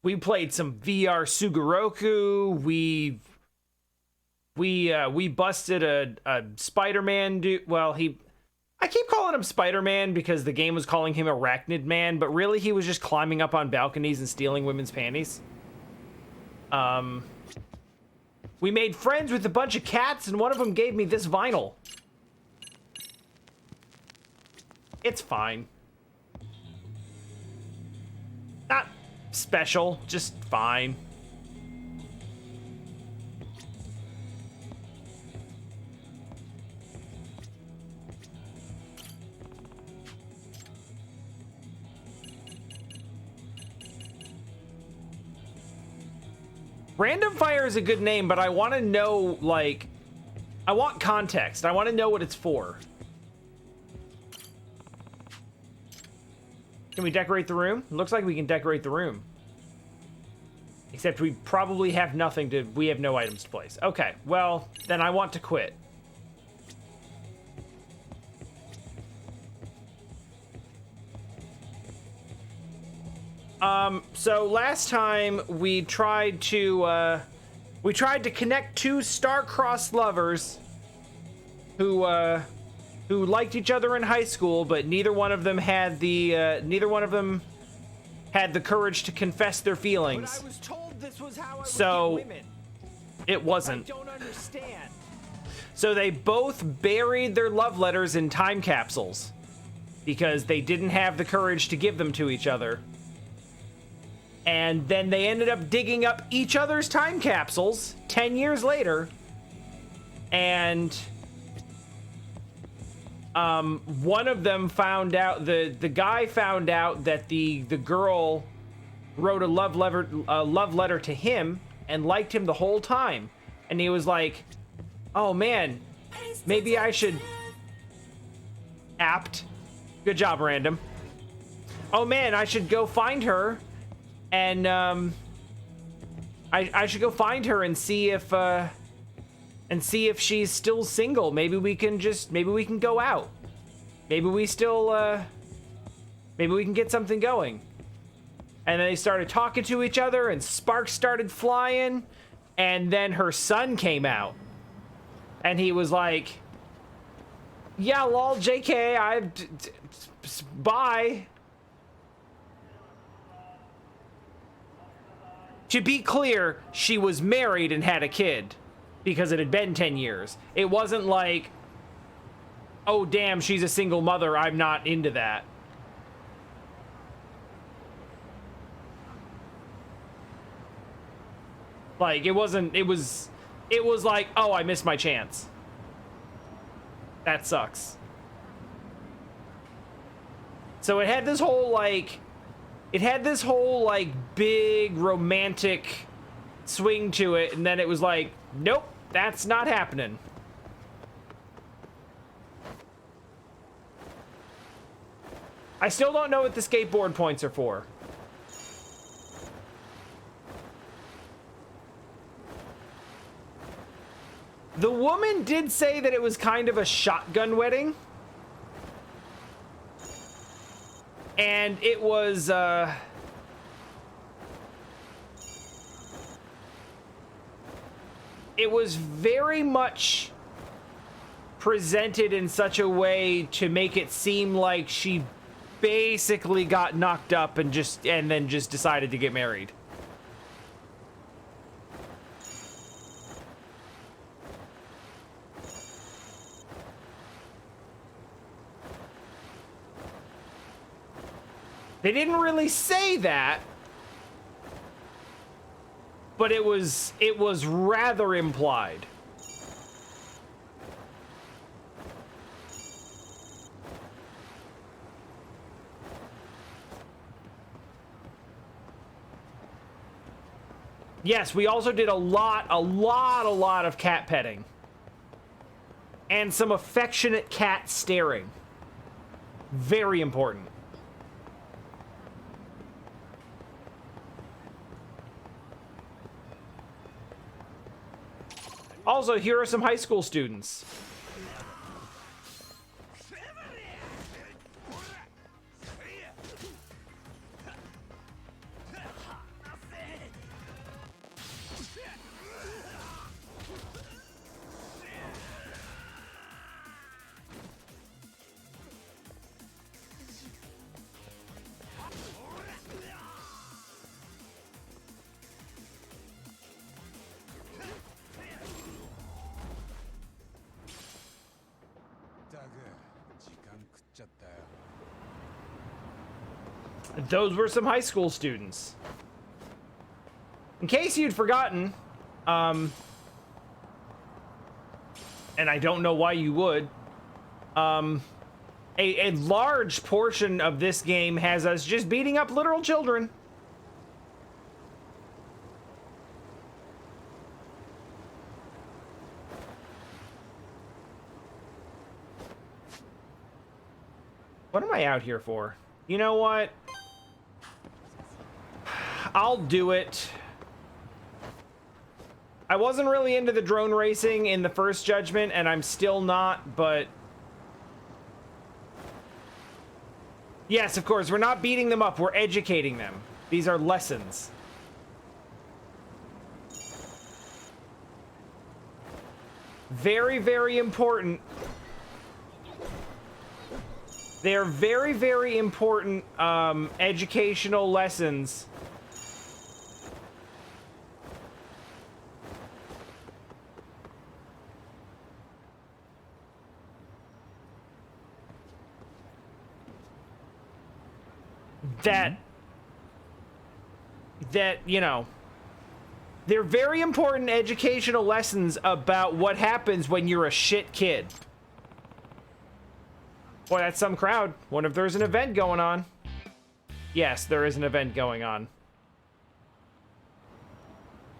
We played some VR Sugoroku. We busted a Spider-Man dude. Well, I keep calling him Spider-Man because the game was calling him Arachnid Man, but really he was just climbing up on balconies and stealing women's panties. We made friends with a bunch of cats, and one of them gave me this vinyl. It's fine. Not special, just fine. Random Fire is a good name, but I want to know, like, I want context. I want to know what it's for. Can we decorate the room? Looks like we can decorate the room. Except we probably have nothing to... We have no items to place. Okay, well, then I want to quit. So last time we tried to connect two star-crossed lovers who liked each other in high school, but neither one of them had the courage to confess their feelings. But I was told this was how I would So get women. it wasn't. I don't understand. So they both buried their love letters in time capsules because they didn't have the courage to give them to each other. And then they ended up digging up each other's time capsules 10 years later. And one of them found out, the guy found out that the girl wrote a love letter to him and liked him the whole time. And he was like, oh man, maybe I should... Apt. Good job, Random. Oh man, I should go find her. And I should go find her and see if she's still single. Maybe we can go out. Maybe we can get something going. And then they started talking to each other and sparks started flying, and then her son came out. And he was like, yeah, lol, JK, bye. To be clear, she was married and had a kid because it had been 10 years. It wasn't like, oh, damn, she's a single mother. I'm not into that. Like, it wasn't, it was like, oh, I missed my chance. That sucks. So it had this whole, like, big romantic swing to it, and then it was like, nope, that's not happening. I still don't know what the skateboard points are for. The woman did say that it was kind of a shotgun wedding. And it was, very much presented in such a way to make it seem like she basically got knocked up and then just decided to get married. They didn't really say that, but it was rather implied. Yes, we also did a lot of cat petting. And some affectionate cat staring. Very important. Also, here are some high school students. Those were some high school students. In case you'd forgotten, and I don't know why you would, a large portion of this game has us just beating up literal children. What am I out here for? You know what? I'll do it. I wasn't really into the drone racing in the first Judgment, and I'm still not, but... Yes, of course, we're not beating them up, we're educating them. These are lessons. Very, very important. They're very, very important educational lessons. That, you know, they're very important educational lessons about what happens when you're a shit kid. Boy, that's some crowd. Wonder if there's an event going on. Yes, there is an event going on.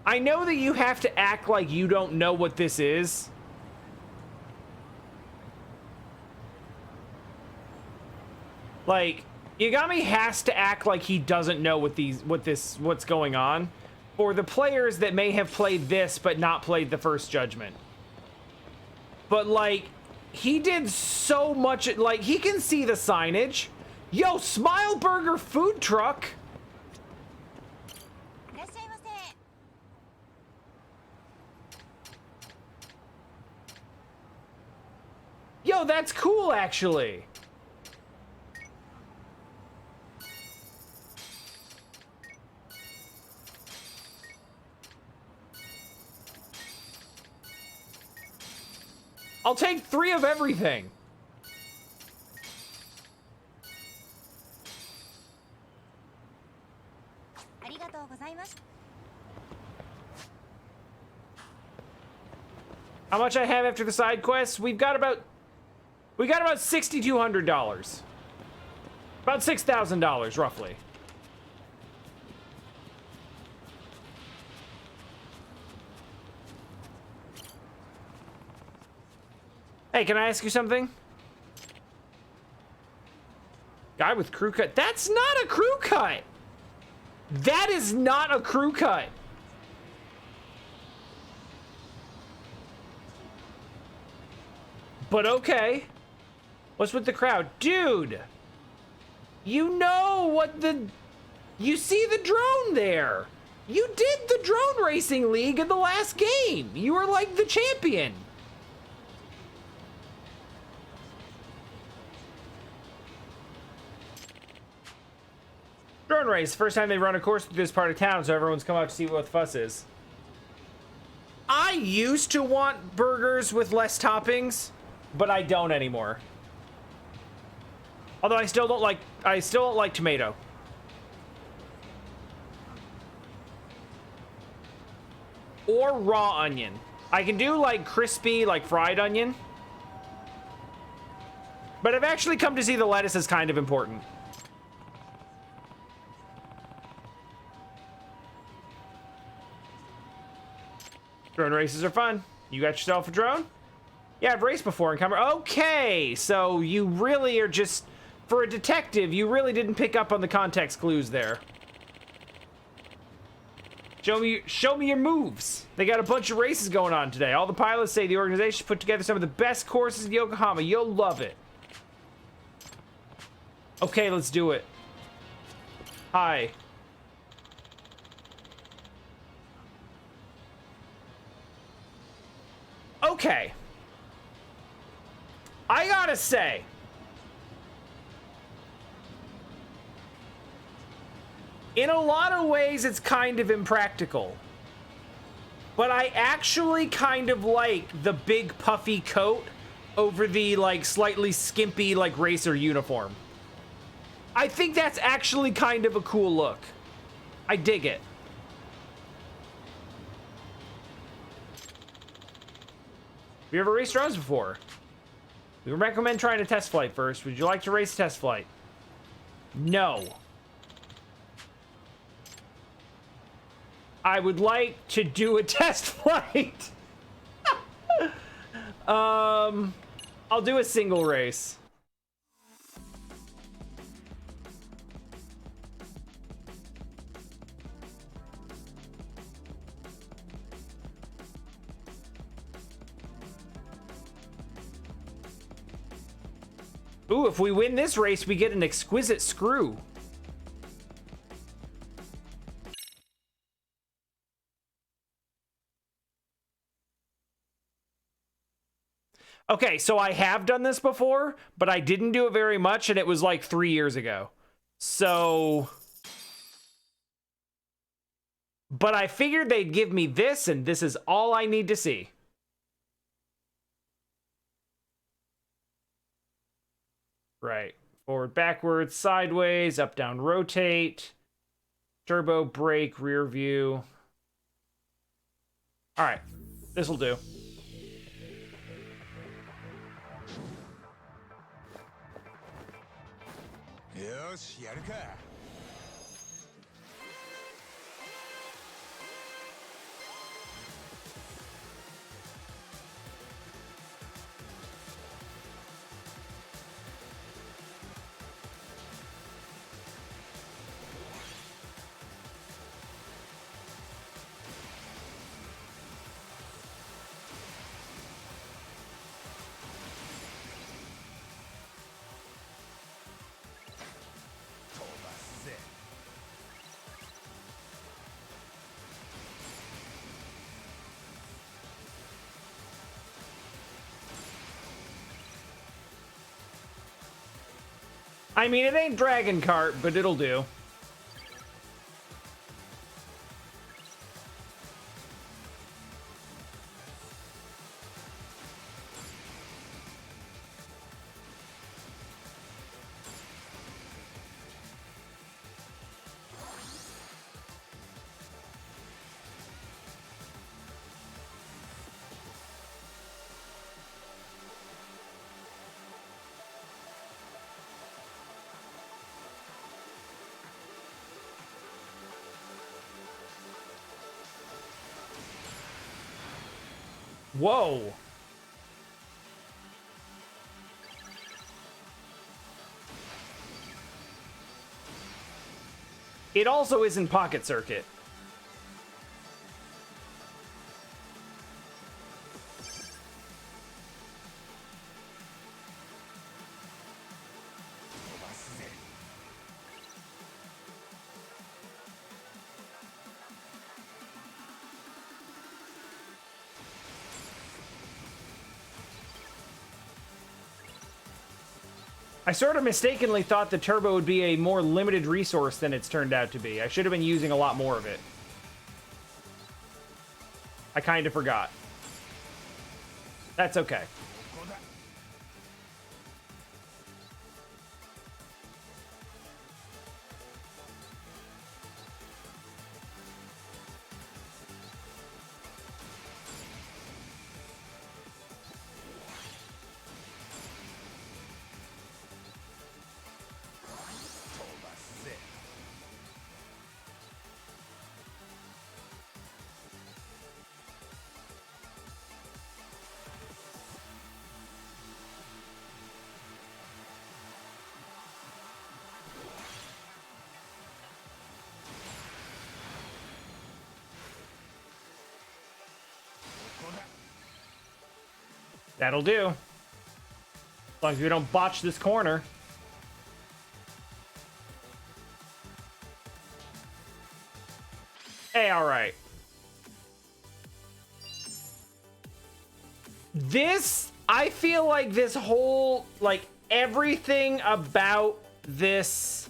I know that you have to act like you don't know what this is. Like, Yagami has to act like he doesn't know what's going on for the players that may have played this but not played the first Judgment. But like, he did so much, like, he can see the signage. Yo, Smile Burger food truck. Yo, that's cool, actually. I'll take 3 of everything. How much I have after the side quests? We got about $6,200. About $6,000 roughly. Hey, can I ask you something? Guy with crew cut. That's not a crew cut. That is not a crew cut. But okay. What's with the crowd? Dude! You know what the... You see the drone there. You did the drone racing league in the last game. You were like the champion. Drone race. First time they run a course through this part of town, so everyone's come out to see what the fuss is. I used to want burgers with less toppings, but I don't anymore. Although I still don't like tomato. Or raw onion. I can do like crispy, like fried onion. But I've actually come to see the lettuce as kind of important. Drone races are fun. You got yourself a drone? Yeah, I've raced before in camera. Okay, so you really are just... For a detective, you really didn't pick up on the context clues there. Show me your moves. They got a bunch of races going on today. All the pilots say the organization put together some of the best courses in Yokohama. You'll love it. Okay, let's do it. Hi. Okay. I gotta say, in a lot of ways, it's kind of impractical. But I actually kind of like the big puffy coat over the, like, slightly skimpy, like, racer uniform. I think that's actually kind of a cool look. I dig it. Have you ever raced drones before? We recommend trying a test flight first. Would you like to race a test flight? No. I would like to do a test flight. I'll do a single race. Ooh, if we win this race, we get an exquisite screw. Okay, so I have done this before, but I didn't do it very much, and it was like 3 years ago. So... But I figured they'd give me this, and this is all I need to see. Right. Forward, backwards, sideways, up, down, rotate. Turbo, brake, rear view. All right. This'll do. Yoshi, やるか。I mean, it ain't Dragon Kart, but it'll do. Whoa. It also isn't Pocket Circuit. I sort of mistakenly thought the turbo would be a more limited resource than it's turned out to be. I should have been using a lot more of it. I kind of forgot. That's okay. That'll do. As long as we don't botch this corner. Hey, all right. This, I feel like this whole, like, everything about this,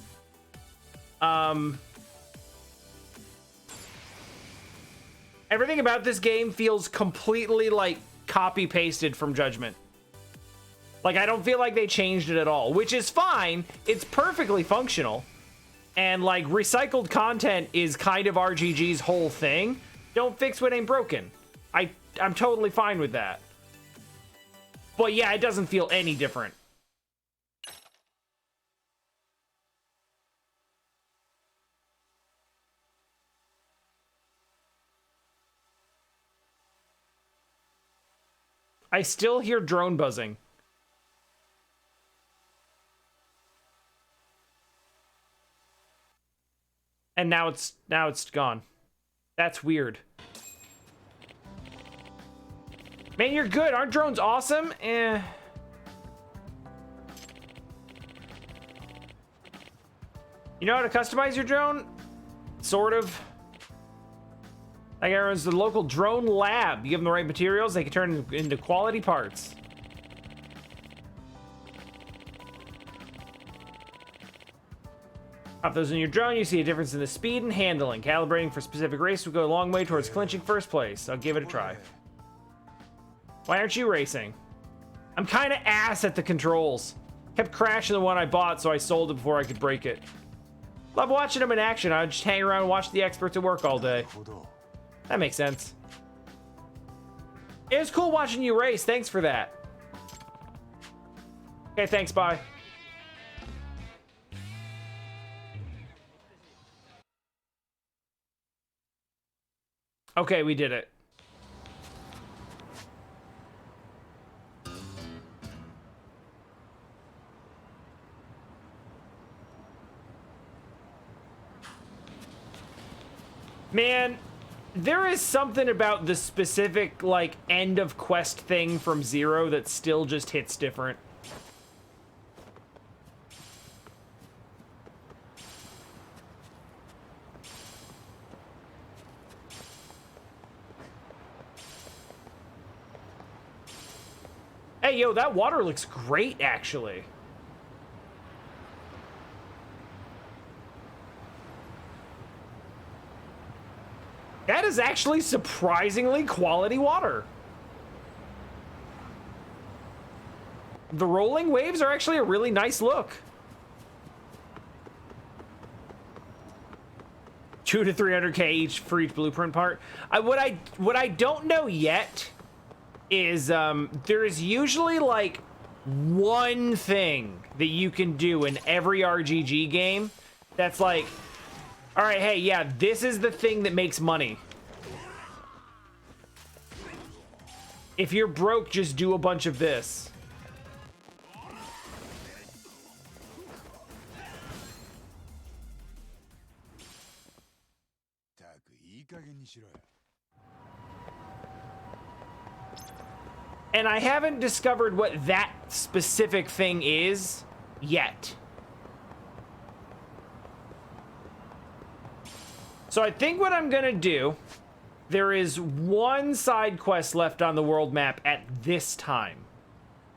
everything about this game feels completely, like, copy-pasted from Judgment. Like, I don't feel like they changed it at all, which is fine. It's perfectly functional. And, like, recycled content is kind of RGG's whole thing. Don't fix what ain't broken. I'm totally fine with that. But yeah, it doesn't feel any different. I still hear drone buzzing. And now it's gone. That's weird. Man, you're good. Aren't drones awesome? Eh. You know how to customize your drone? Sort of. Like, there's the local drone lab. You give them the right materials, they can turn it into quality parts. Pop those in your drone, you see a difference in the speed and handling. Calibrating for specific race will go a long way towards clinching first place. I'll give it a try. Why aren't you racing? I'm kind of ass at the controls. Kept crashing the one I bought, so I sold it before I could break it. Love watching them in action. I'd just hang around and watch the experts at work all day. That makes sense. It was cool watching you race. Thanks for that. Okay, thanks, bye. Okay, we did it. Man, there is something about the specific, like, end of quest thing from Zero that still just hits different. Hey, yo, that water looks great, actually. That is actually surprisingly quality water. The rolling waves are actually a really nice look. 200 to 300K each for each blueprint part. What I don't know yet is there is usually like one thing that you can do in every RGG game that's like, all right, hey, yeah, this is the thing that makes money. If you're broke, just do a bunch of this. And I haven't discovered what that specific thing is yet. So I think what I'm gonna do, there is one side quest left on the world map at this time.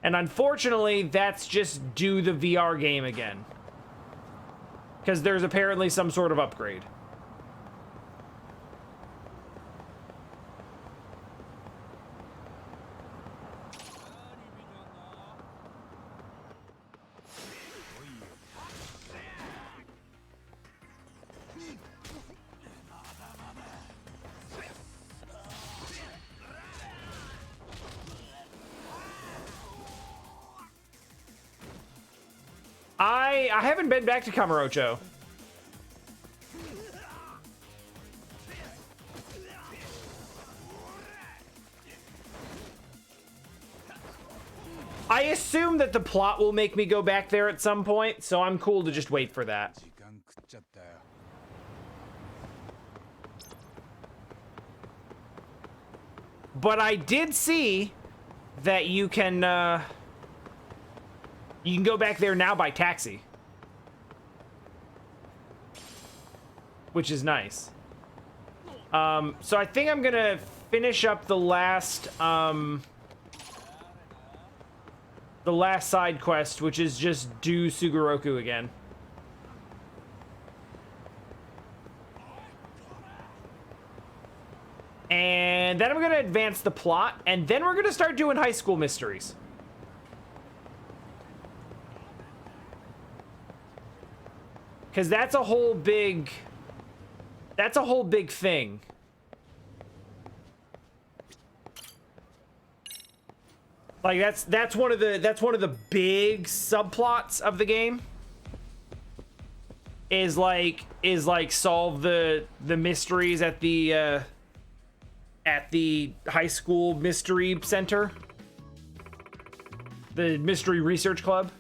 And unfortunately, that's just do the VR game again. Because there's apparently some sort of upgrade. I haven't been back to Kamurocho. I assume that the plot will make me go back there at some point, so I'm cool to just wait for that. But I did see that you can go back there now by taxi. Which is nice. So I think I'm gonna finish up the last side quest, which is just do Sugoroku again. And then I'm gonna advance the plot, and then we're gonna start doing high school mysteries. Because that's a whole big thing. Like that's one of the big subplots of the game. Is like solve the mysteries at the high school mystery center, the mystery research club.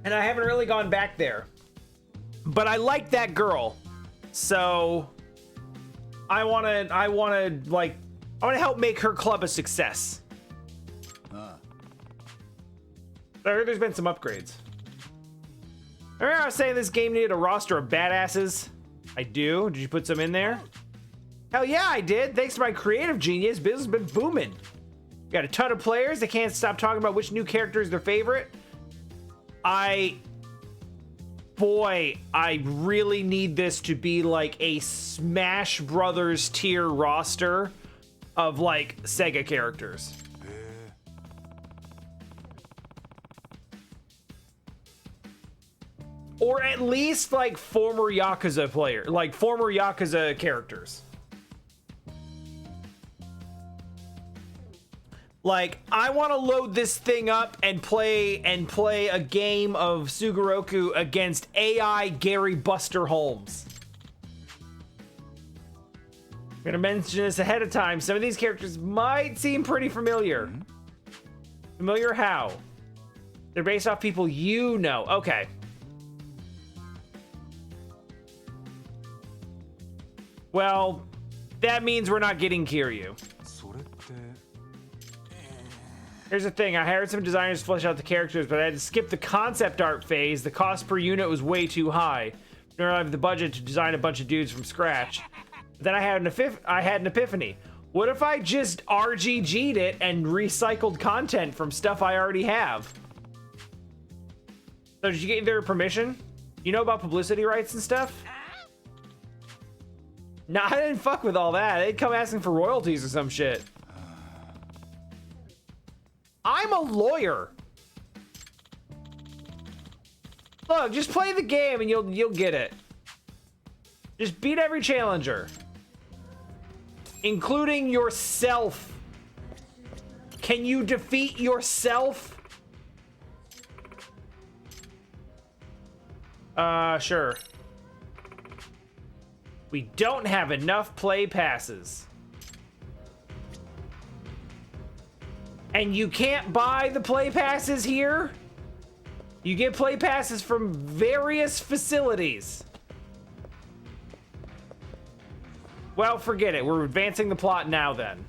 And I haven't really gone back there, but I like that girl, so I want to help make her club a success. I heard there's been some upgrades. Remember I was saying this game needed a roster of badasses? I do. Did you put some in there? Hell yeah, I did. Thanks to my creative genius, business has been booming. Got a ton of players. They can't stop talking about which new character is their favorite. I really need this to be like a Smash Brothers tier roster of like Sega characters. Or at least like former Yakuza characters. Like, I want to load this thing up and play a game of Sugoroku against AI Gary Buster Holmes. I'm gonna mention this ahead of time. Some of these characters might seem pretty familiar. Familiar how? They're based off people you know. Okay. Well, that means we're not getting Kiryu. Here's the thing, I hired some designers to flesh out the characters, but I had to skip the concept art phase. The cost per unit was way too high. I don't have the budget to design a bunch of dudes from scratch. Then I had an epiphany. What if I just RGG'd it and recycled content from stuff I already have? So did you get their permission? You know about publicity rights and stuff? Nah, I didn't fuck with all that. They'd come asking for royalties or some shit. I'm a lawyer. Look, just play the game and you'll get it. Just beat every challenger, including yourself. Can you defeat yourself? Sure. We don't have enough play passes. And you can't buy the play passes here? You get play passes from various facilities. Well, forget it. We're advancing the plot now then.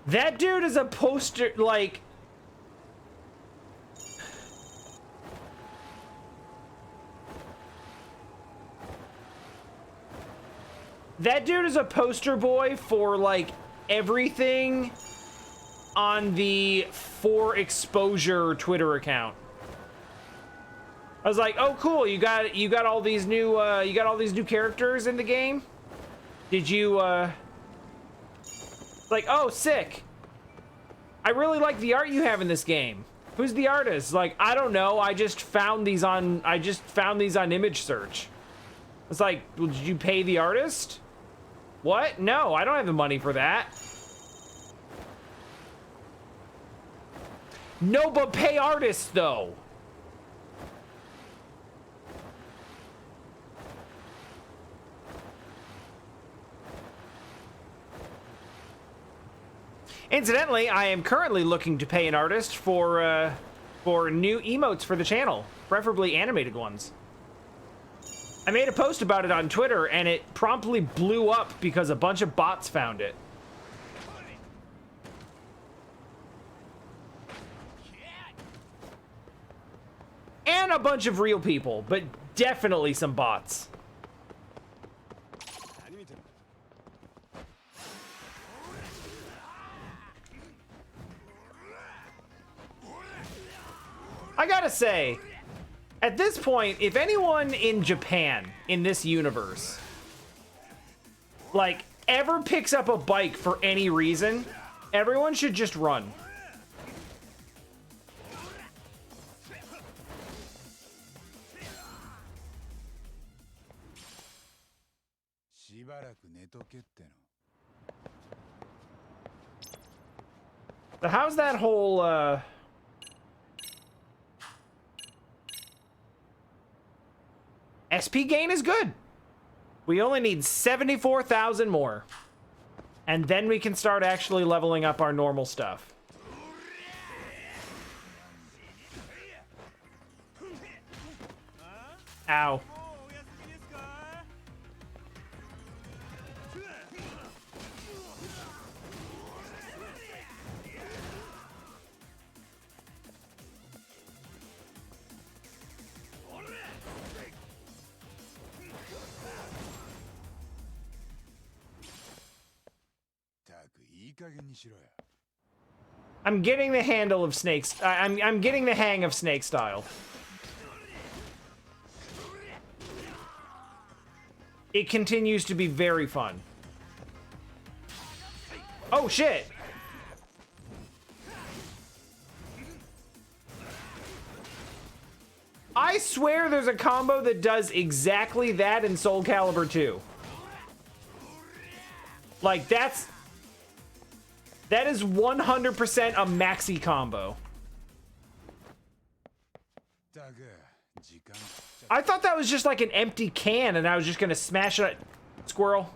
That dude is a poster, like... That dude is a poster boy for, like, everything on the For Exposure Twitter account. I was like, oh cool, you got all these new characters in the game? Did you like, oh, sick. I really like the art you have in this game. Who's the artist? Like, I don't know. I just found these on image search. It's like, well, did you pay the artist? What? No, I don't have the money for that. No, but pay artists though. Incidentally, I am currently looking to pay an artist for new emotes for the channel, preferably animated ones. I made a post about it on Twitter, and it promptly blew up because a bunch of bots found it. And a bunch of real people, but definitely some bots. I gotta say, at this point, if anyone in Japan, in this universe, like, ever picks up a bike for any reason, everyone should just run. So how's that whole, SP gain is good. We only need 74,000 more. And then we can start actually leveling up our normal stuff. Ow. I'm getting the handle of snakes. I'm getting the hang of snake style. It continues to be very fun. Oh shit! I swear there's a combo that does exactly that in Soul Calibur 2. Like, that is 100% a maxi combo. I thought that was just like an empty can and I was just gonna smash it. Squirrel.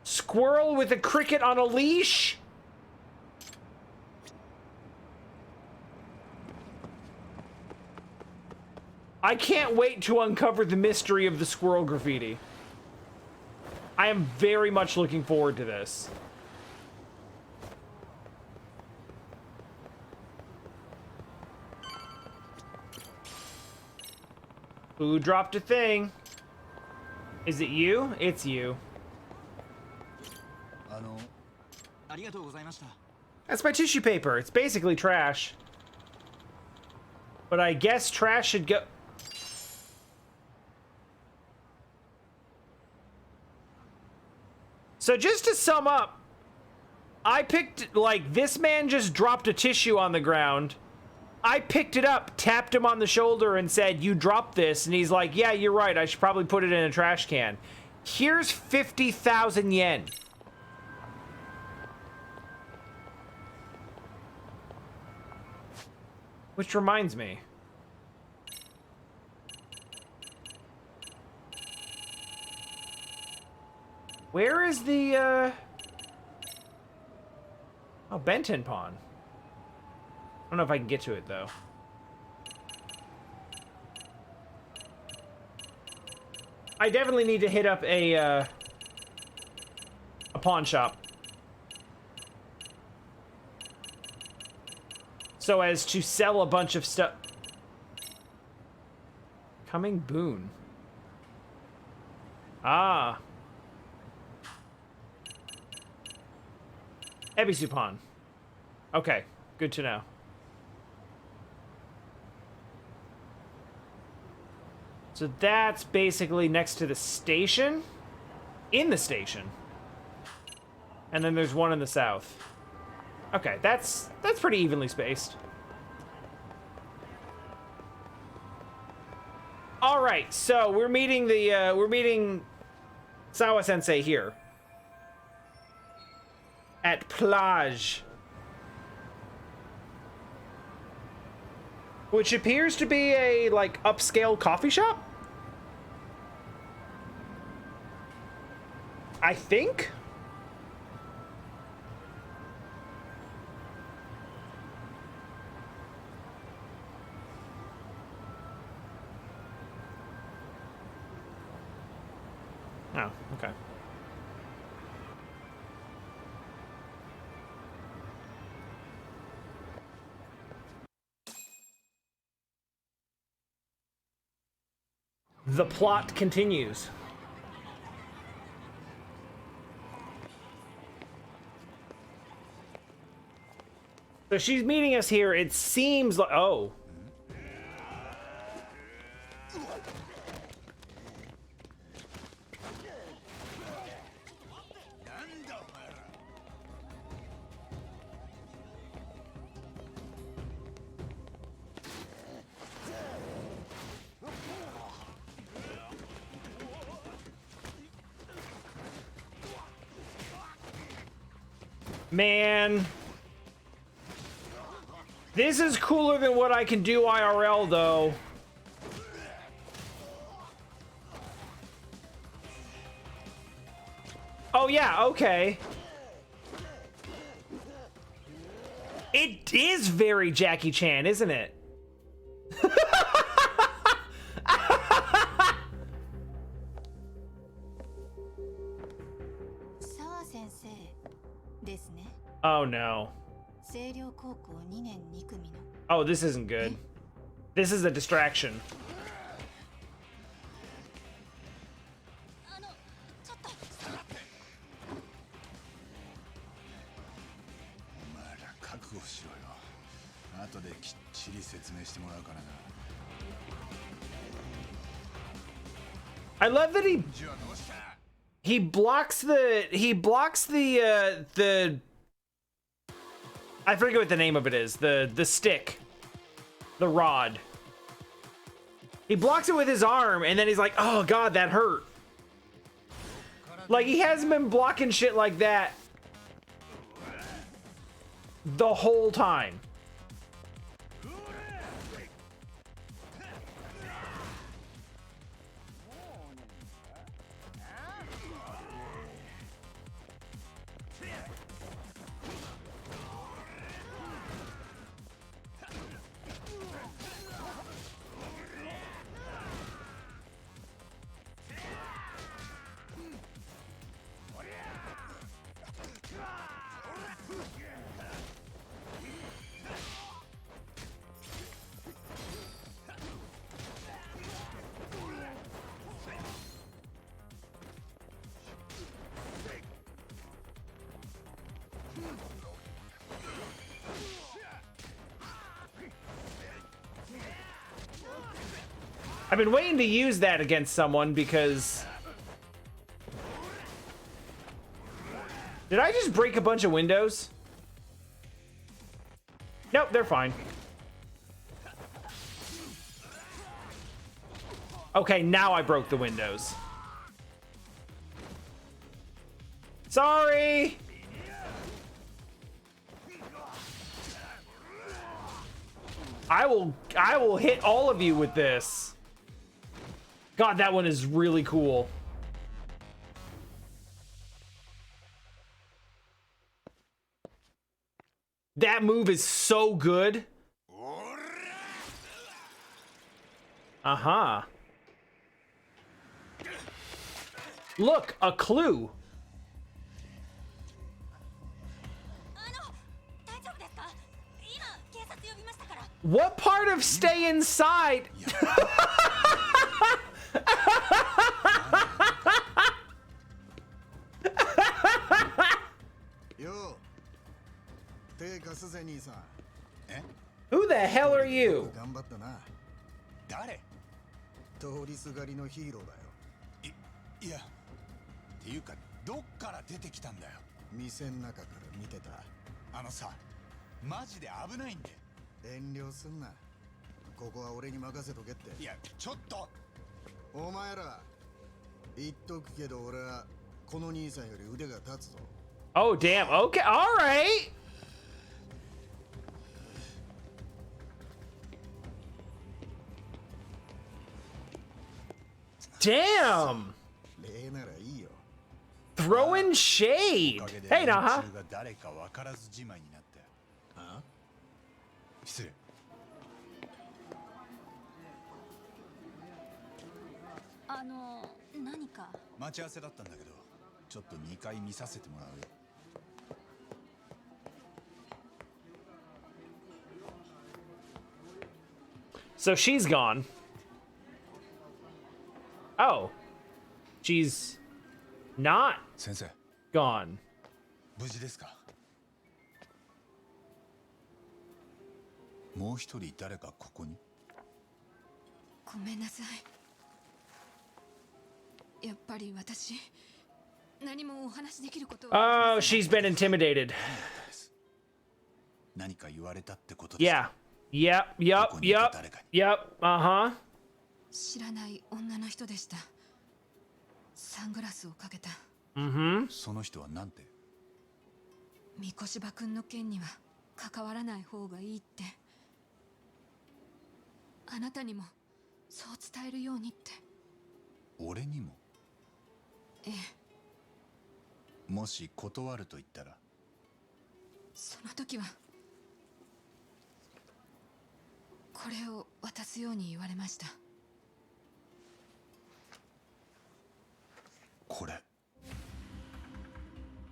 Squirrel with a cricket on a leash? I can't wait to uncover the mystery of the squirrel graffiti. I am very much looking forward to this. Who dropped a thing? Is it you? It's you. That's my tissue paper. It's basically trash. But I guess trash should go... So just to sum up, I picked, like, this man just dropped a tissue on the ground. I picked it up, tapped him on the shoulder and said, "You dropped this." And he's like, "Yeah, you're right. I should probably put it in a trash can." Here's 50,000 yen. Which reminds me. Where is the, Oh, Benton Pawn. I don't know if I can get to it, though. I definitely need to hit up a pawn shop. So as to sell a bunch of stuff. Coming boon. Ah. Ebisu Pawn. Okay, good to know. So that's basically next to the station. In the station. And then there's one in the south. Okay, that's pretty evenly spaced. All right, so we're meeting Sawa Sensei here at Plage, which appears to be a like upscale coffee shop. I think. Oh, okay. The plot continues. So she's meeting us here. It seems like... Oh. Man. This is cooler than what I can do IRL, though. Oh, yeah, okay. It is very Jackie Chan, isn't it? 澤先生ですね。 Oh, no. 星稜高校2年2組の Oh, this isn't good. This is a distraction. ちょっとお前ら覚悟しろよ。後できっちり説明してもらうからな。 I love that じゃあどうした？ he blocks the I forget what the name of it is. The stick. The rod. He blocks it with his arm and then he's like, "Oh god, that hurt." Like he hasn't been blocking shit like that the whole time. I've been waiting to use that against someone because... Did I just break a bunch of windows? Nope, they're fine. Okay, now I broke the windows. Sorry! I will hit all of you with this. God, that one is really cool. That move is so good. Uh-huh. Look, a clue. 大丈夫ですか？今警察呼びましたから。 What part of stay inside? Yo. 手貸すぜ兄さん。え？ Who the hell are you? 頑張ったな。誰？通りすがりのヒーローだよ。いや。っていうかどっから出てきたんだよ。店の中から見てた。あのさ、マジで危ないんで。遠慮すんな。ここは俺に任せとけって。いや、ちょっと。お前ら言っとくけど俺はこの兄さんより腕が立つぞ。 Oh, damn. Okay, all right. Damn. 礼ならいいよ。 Throwing shade. Hey, Naha. 誰か分からずじまいになった。は？失礼。何か。待ち合わせだったんだけど、ちょっと2回見させてもらうよ。 So she's gone. Oh. She's not 先生、 gone. 無事ですか？もう一人誰かここに？ごめんなさい。やっぱり私何もお話しできることは。Oh, she's been intimidated. 何か言われたってことですか？ Yeah. Yep. Uh-huh. 知らない女の人でした。サングラスをかけた。Mm-hmm. その人はなんて？三越場君の件には関わらない方がいいって。あなたにもそう伝えるようにって。俺にも？ええ。もし断ると言ったら？その時はこれを渡すように言われました。これ。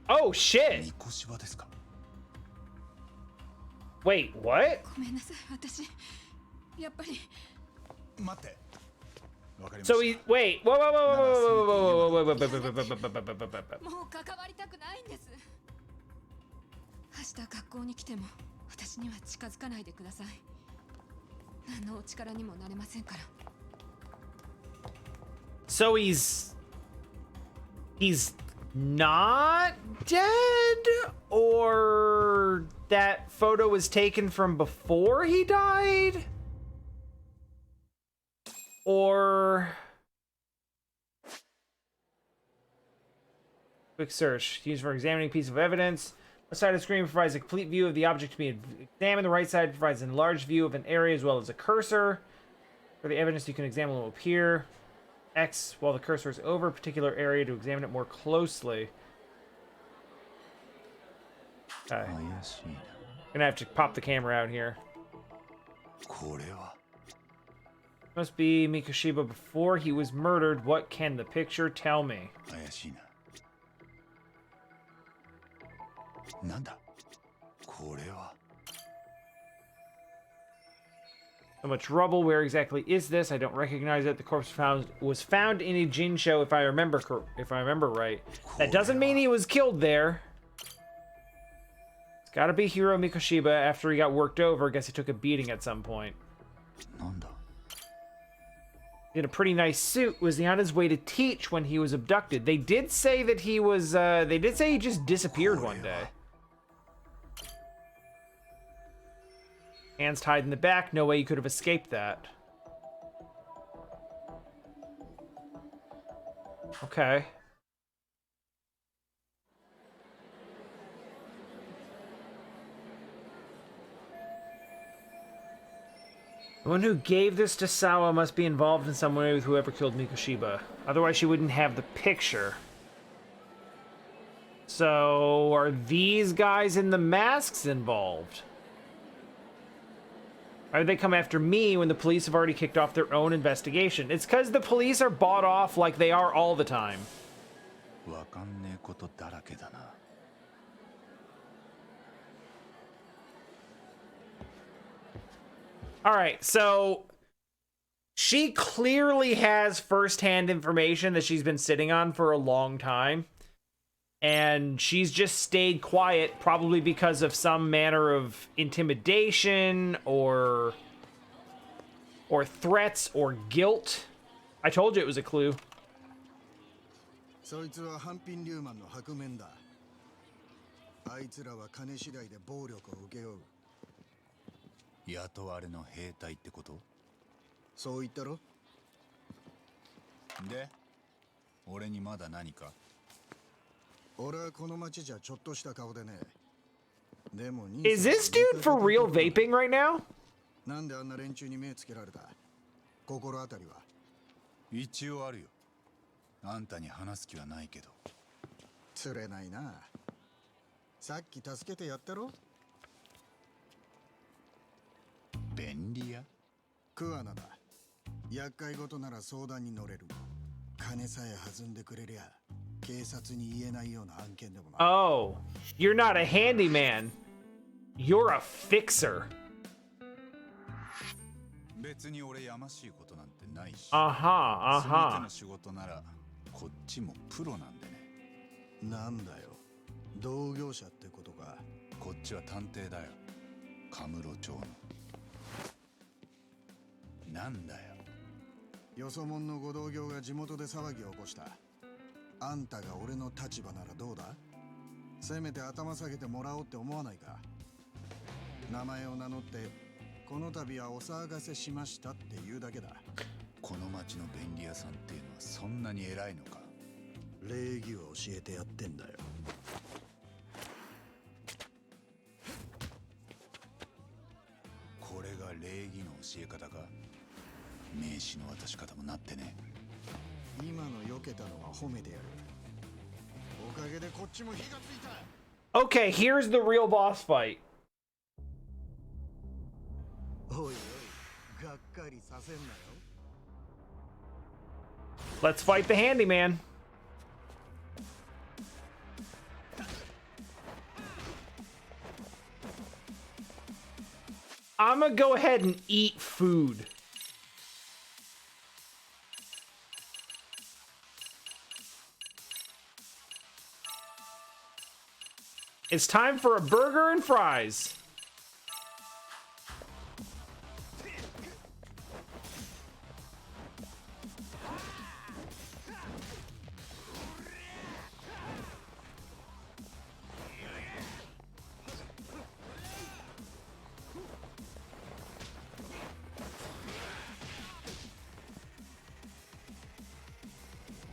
Oh, shit. 三越場ですか？ Wait, what? ごめんなさい、私やっぱり。待って。わかりました。 So he wait. Whoa. もう関わりたくないんです。明日学校に来ても私には近づかないでください。何のお力にもなれませんから。 So he's not dead, or that photo was taken from before he died, or quick search used for examining a piece of evidence. Left side of the screen provides a complete view of the object to be examined. The right side provides an enlarged view of an area as well as a cursor. For the evidence you can examine will appear. X while the cursor is over a particular area to examine it more closely. Okay. Gonna have to pop the camera out here. これは Must be Mikoshiba before he was murdered. What can the picture tell me? 怪しいな。なんだこれは。 So much rubble. Where exactly is this? I don't recognize it. The corpse was found in a Jinsho, if I remember right. That doesn't mean he was killed there. It's got to be Hiro Mikoshiba after he got worked over. I guess he took a beating at some point. なんだ In a pretty nice suit. Was he on his way to teach when he was abducted? They did say that he was. They did say he just disappeared one day. Hands tied in the back. No way you could have escaped that. Okay. The one who gave this to Sawa must be involved in some way with whoever killed Mikoshiba. Otherwise, she wouldn't have the picture. So, are these guys in the masks involved? Why would they come after me when the police have already kicked off their own investigation? It's because the police are bought off like they are all the time. わかんねえことだらけだな。 Alright, so she clearly has first-hand information that she's been sitting on for a long time. And she's just stayed quiet, probably because of some manner of intimidation or threats or guilt. I told you it was a clue. そいつは半品リューマンの白面だ。あいつらは金次第で暴力を受け負う。雇われの兵隊ってこと？そう言ったろ？で、俺にまだ何か？俺はこの町じゃちょっとした顔でね。でも Is this dude for real vaping right now? なんであんな連中に目つけられた？心当たりは？一応あるよ。あんたに話す気はないけど。釣れないな。さっき助けてやったろ？便利屋？クワナだ。厄介事なら相談に乗れる。金さえ弾んでくれりゃ。 Oh, you're not a handyman. You're a fixer. Uh-huh. こっちもプロなんでね。なんだよ。同業者ってことか。こっちは探偵だよ。カムロ町の。なんだよ。よそ者のご同業が地元で騒ぎを起こした。あんたが俺の立場ならどうだ？せめて頭下げてもらおうって思わないか？名前を名乗ってこの度はお騒がせしましたって言うだけだ。この町の便利屋さんっていうのはそんなに偉いのか？礼儀を教えてやってんだよ。これが礼儀の教え方か？名刺の渡し方もなってね。今の避けたのは褒めてやる。おかげでこっちも火がついた。 Okay, here's the real boss fight. おいおい、がっかりさせんなよ。 Let's fight the handyman. I'm gonna go ahead and eat food. It's time for a burger and fries.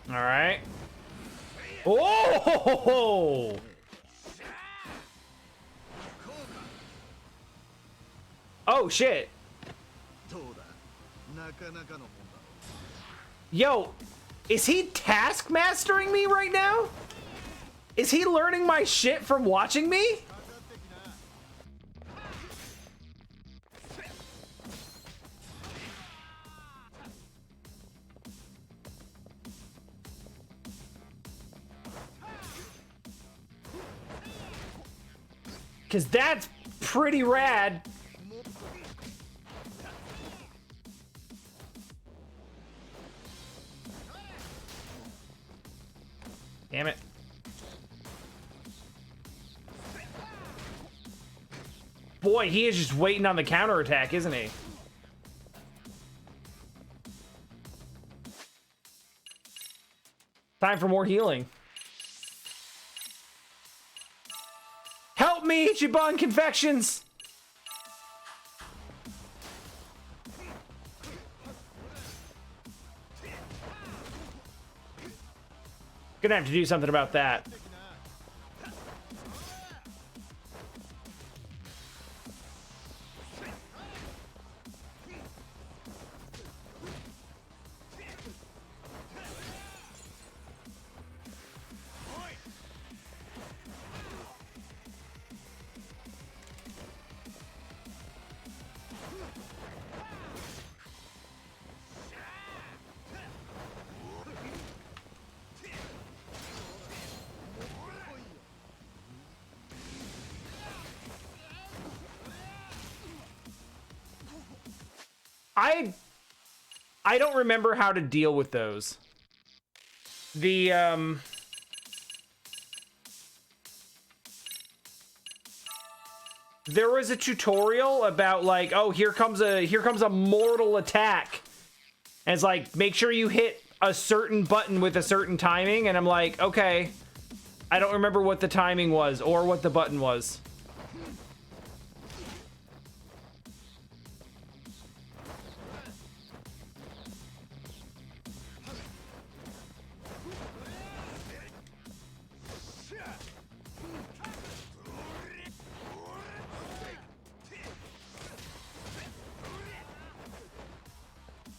All right. Oh! Oh shit. Yo, is he task mastering me right now? Is he learning my shit from watching me? Cause that's pretty rad. Damn it. Boy, he is just waiting on the counterattack, isn't he? Time for more healing. Help me, Ichiban Confections! Gonna have to do something about that. I don't remember how to deal with those. There was a tutorial about like, oh, here comes a mortal attack. And it's like, make sure you hit a certain button with a certain timing, and I'm like, okay. I don't remember what the timing was or what the button was.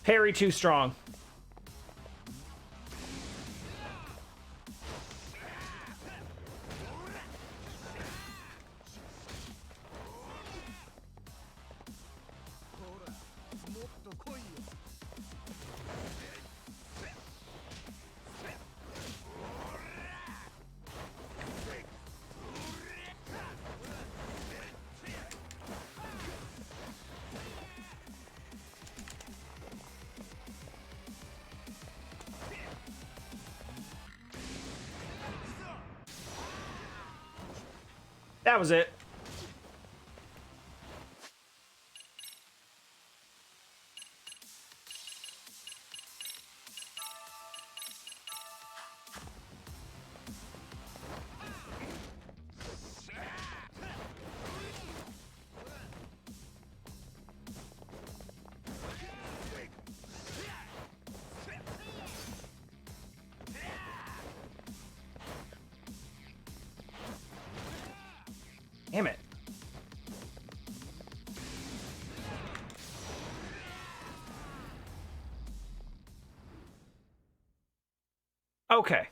Parry too strong. That was it. Okay.